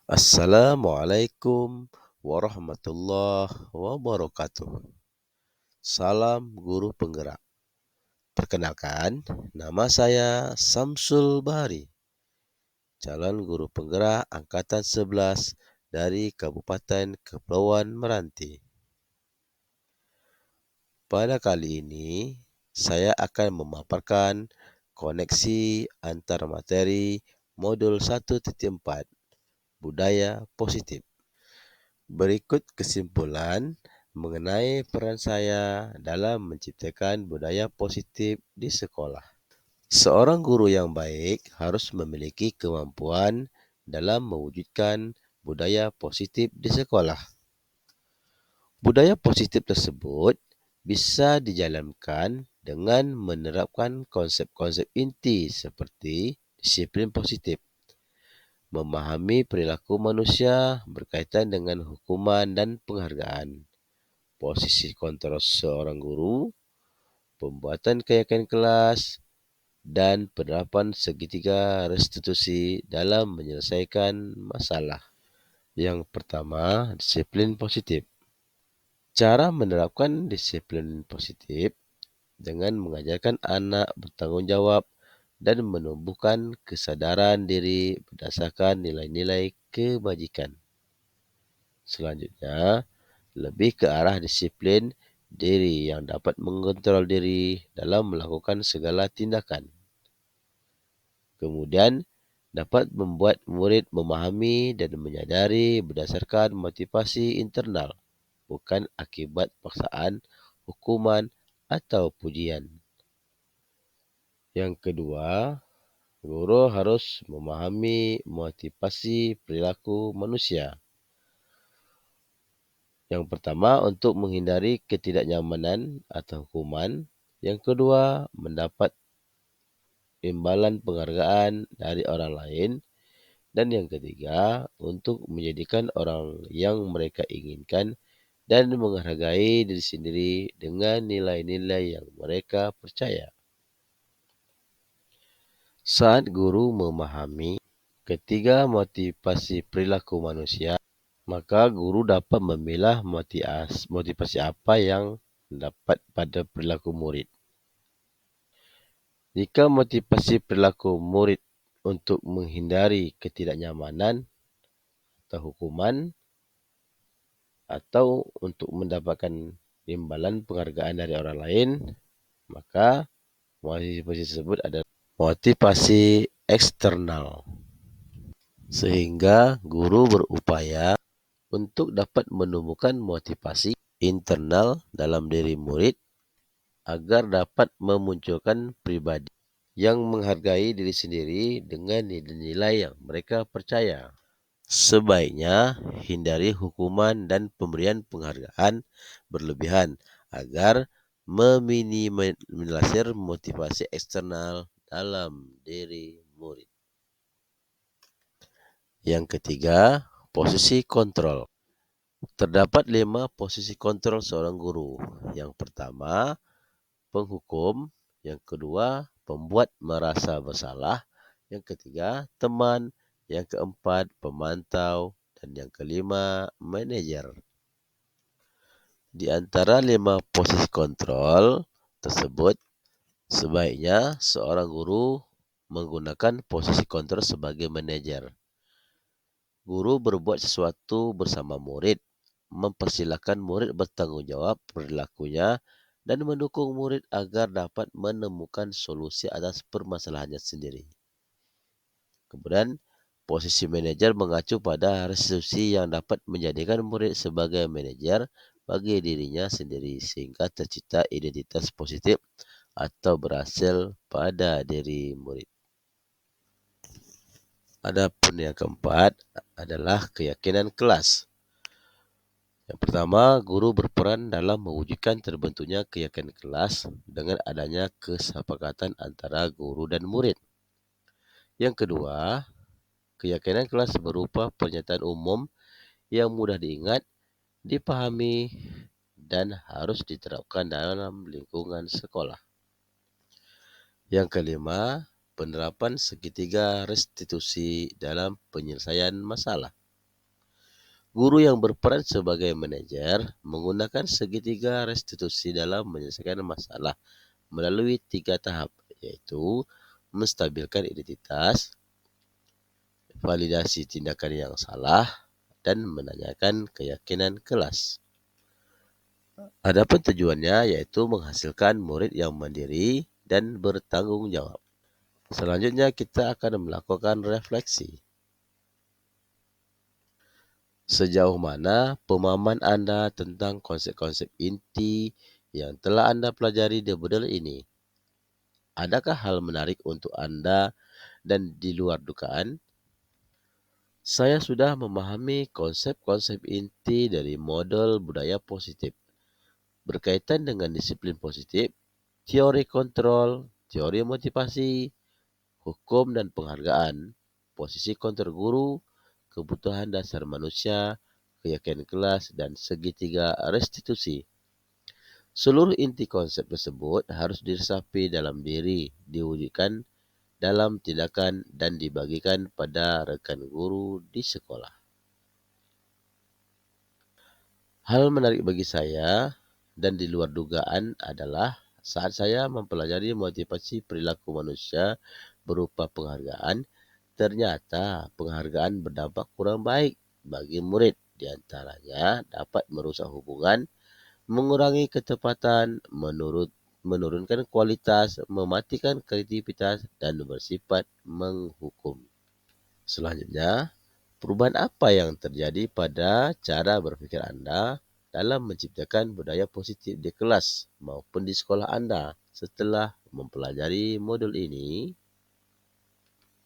Assalamualaikum warahmatullahi wabarakatuh. Salam guru penggerak. Perkenalkan, nama saya Samsul Bahari, calon guru penggerak angkatan 11 dari Kabupaten Kepulauan Meranti. Pada kali ini, saya akan memaparkan koneksi antar materi modul 1.4 budaya positif. Berikut kesimpulan mengenai peran saya dalam menciptakan budaya positif di sekolah. Seorang guru yang baik harus memiliki kemampuan dalam mewujudkan budaya positif di sekolah. Budaya positif tersebut bisa dijalankan dengan menerapkan konsep-konsep inti seperti disiplin positif, memahami perilaku manusia berkaitan dengan hukuman dan penghargaan, posisi kontrol seorang guru, pembuatan keyakinan kelas, dan penerapan segitiga restitusi dalam menyelesaikan masalah. Yang pertama, disiplin positif. Cara menerapkan disiplin positif dengan mengajarkan anak bertanggung jawab dan menumbuhkan kesadaran diri berdasarkan nilai-nilai kebajikan. Selanjutnya, lebih ke arah disiplin diri yang dapat mengontrol diri dalam melakukan segala tindakan. Kemudian, dapat membuat murid memahami dan menyadari berdasarkan motivasi internal, bukan akibat paksaan, hukuman, atau pujian. Yang kedua, guru harus memahami motivasi perilaku manusia. Yang pertama, untuk menghindari ketidaknyamanan atau hukuman. Yang kedua, mendapat imbalan penghargaan dari orang lain. Dan yang ketiga, untuk menjadikan orang yang mereka inginkan dan menghargai diri sendiri dengan nilai-nilai yang mereka percaya. Saat guru memahami ketiga motivasi perilaku manusia, maka guru dapat memilah motivasi apa yang dapat pada perilaku murid. Jika motivasi perilaku murid untuk menghindari ketidaknyamanan atau hukuman atau untuk mendapatkan imbalan penghargaan dari orang lain, maka motivasi tersebut adalah motivasi eksternal. Sehingga guru berupaya untuk dapat menumbuhkan motivasi internal dalam diri murid agar dapat memunculkan pribadi yang menghargai diri sendiri dengan nilai-nilai yang mereka percaya. Sebaiknya hindari hukuman dan pemberian penghargaan berlebihan agar meminimalisir motivasi eksternal dalam diri murid. Yang ketiga, posisi kontrol. Terdapat 5 posisi kontrol seorang guru. Yang pertama, penghukum. Yang kedua, pembuat merasa bersalah. Yang ketiga, teman. Yang keempat, pemantau. Dan yang kelima, manajer. Di antara 5 posisi kontrol tersebut, sebaiknya seorang guru menggunakan posisi kontrol sebagai manajer. Guru berbuat sesuatu bersama murid, mempersilahkan murid bertanggung jawab perilakunya, dan mendukung murid agar dapat menemukan solusi atas permasalahannya sendiri. Kemudian, posisi manajer mengacu pada restitusi yang dapat menjadikan murid sebagai manajer bagi dirinya sendiri sehingga tercipta identitas positif atau berhasil pada diri murid. Adapun yang keempat adalah keyakinan kelas. Yang pertama, guru berperan dalam mewujudkan terbentuknya keyakinan kelas dengan adanya kesepakatan antara guru dan murid. Yang kedua, keyakinan kelas berupa pernyataan umum yang mudah diingat, dipahami, dan harus diterapkan dalam lingkungan sekolah. Yang kelima, penerapan segitiga restitusi dalam penyelesaian masalah. Guru yang berperan sebagai manajer menggunakan segitiga restitusi dalam menyelesaikan masalah melalui 3 tahap, yaitu menstabilkan identitas, validasi tindakan yang salah, dan menanyakan keyakinan kelas. Adapun tujuannya yaitu menghasilkan murid yang mandiri dan bertanggung jawab. Selanjutnya kita akan melakukan refleksi. Sejauh mana pemahaman Anda tentang konsep-konsep inti yang telah Anda pelajari di modul ini? Adakah hal menarik untuk Anda dan di luar dugaan? Saya sudah memahami konsep-konsep inti dari model budaya positif berkaitan dengan disiplin positif, teori kontrol, teori motivasi, hukum dan penghargaan, posisi kontrol guru, kebutuhan dasar manusia, keyakinan kelas, dan segitiga restitusi. Seluruh inti konsep tersebut harus diresapi dalam diri, diwujudkan dalam tindakan, dan dibagikan pada rekan guru di sekolah. Hal menarik bagi saya dan di luar dugaan adalah saat saya mempelajari motivasi perilaku manusia berupa penghargaan, ternyata penghargaan berdampak kurang baik bagi murid. Di antaranya dapat merusak hubungan, mengurangi ketepatan, menurunkan kualitas, mematikan kreativitas, dan bersifat menghukum. Selanjutnya, perubahan apa yang terjadi pada cara berpikir Anda dalam menciptakan budaya positif di kelas maupun di sekolah Anda setelah mempelajari modul ini?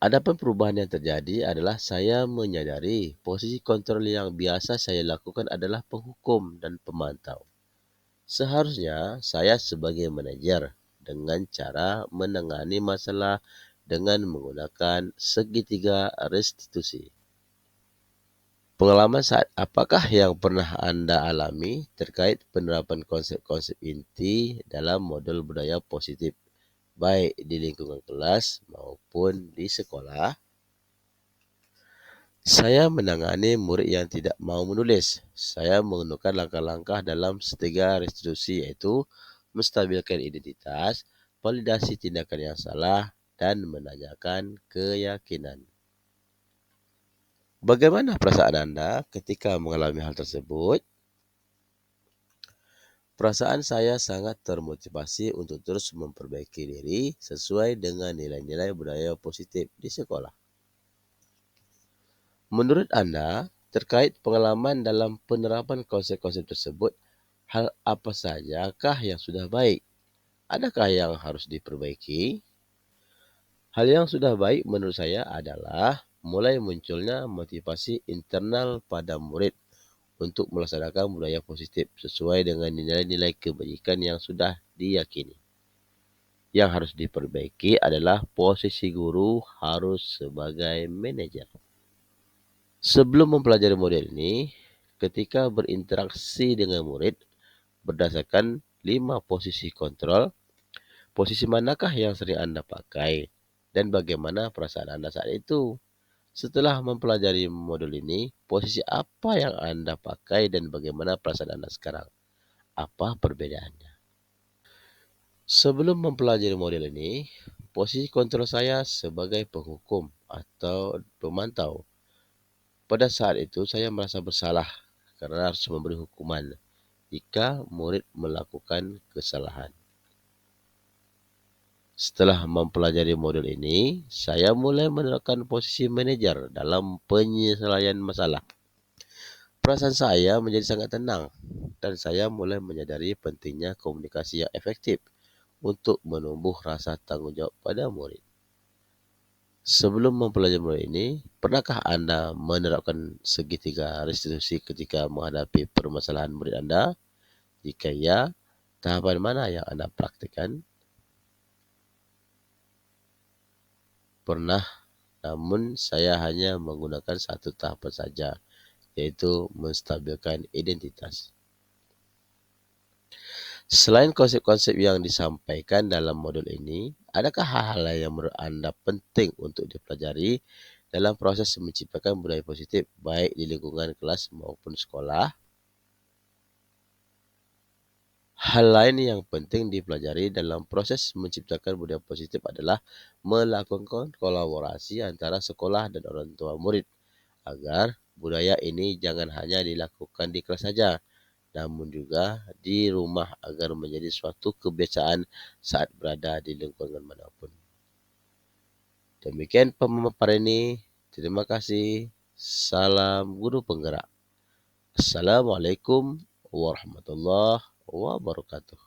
Adapun perubahan yang terjadi adalah saya menyadari posisi kontrol yang biasa saya lakukan adalah penghukum dan pemantau. Seharusnya saya sebagai manajer dengan cara menangani masalah dengan menggunakan segitiga restitusi. Pengalaman saat apakah yang pernah Anda alami terkait penerapan konsep-konsep inti dalam model budaya positif, baik di lingkungan kelas maupun di sekolah? Saya menangani murid yang tidak mau menulis. Saya menggunakan langkah-langkah dalam segitiga restitusi, yaitu menstabilkan identitas, validasi tindakan yang salah, dan menanyakan keyakinan. Bagaimana perasaan Anda ketika mengalami hal tersebut? Perasaan saya sangat termotivasi untuk terus memperbaiki diri sesuai dengan nilai-nilai budaya positif di sekolah. Menurut Anda, terkait pengalaman dalam penerapan konsep-konsep tersebut, hal apa sajakah yang sudah baik? Adakah yang harus diperbaiki? Hal yang sudah baik menurut saya adalah mulai munculnya motivasi internal pada murid untuk melaksanakan budaya positif sesuai dengan nilai-nilai kebajikan yang sudah diyakini. Yang harus diperbaiki adalah posisi guru harus sebagai manajer. Sebelum mempelajari model ini, ketika berinteraksi dengan murid berdasarkan 5 posisi kontrol, posisi manakah yang sering Anda pakai dan bagaimana perasaan Anda saat itu? Setelah mempelajari modul ini, posisi apa yang Anda pakai dan bagaimana perasaan Anda sekarang? Apa perbedaannya? Sebelum mempelajari model ini, posisi kontrol saya sebagai penghukum atau pemantau. Pada saat itu saya merasa bersalah karena harus memberi hukuman jika murid melakukan kesalahan. Setelah mempelajari modul ini, saya mulai menerapkan posisi manajer dalam penyelesaian masalah. Perasaan saya menjadi sangat tenang dan saya mulai menyadari pentingnya komunikasi yang efektif untuk menumbuh rasa tanggung jawab pada murid. Sebelum mempelajari modul ini, pernahkah Anda menerapkan segitiga restitusi ketika menghadapi permasalahan murid Anda? Jika ya, tahapan mana yang Anda praktikkan? Pernah, namun saya hanya menggunakan satu tahapan saja, yaitu menstabilkan identitas. Selain konsep-konsep yang disampaikan dalam modul ini, adakah hal-hal lain yang menurut Anda penting untuk dipelajari dalam proses menciptakan budaya positif baik di lingkungan kelas maupun sekolah. Hal lain yang penting dipelajari dalam proses menciptakan budaya positif adalah melakukan kolaborasi antara sekolah dan orang tua murid agar budaya ini jangan hanya dilakukan di kelas saja, namun juga di rumah agar menjadi suatu kebiasaan saat berada di lingkungan manapun. Demikian pemaparan ini. Terima kasih. Salam guru penggerak. Assalamualaikum warahmatullahi wabarakatuh.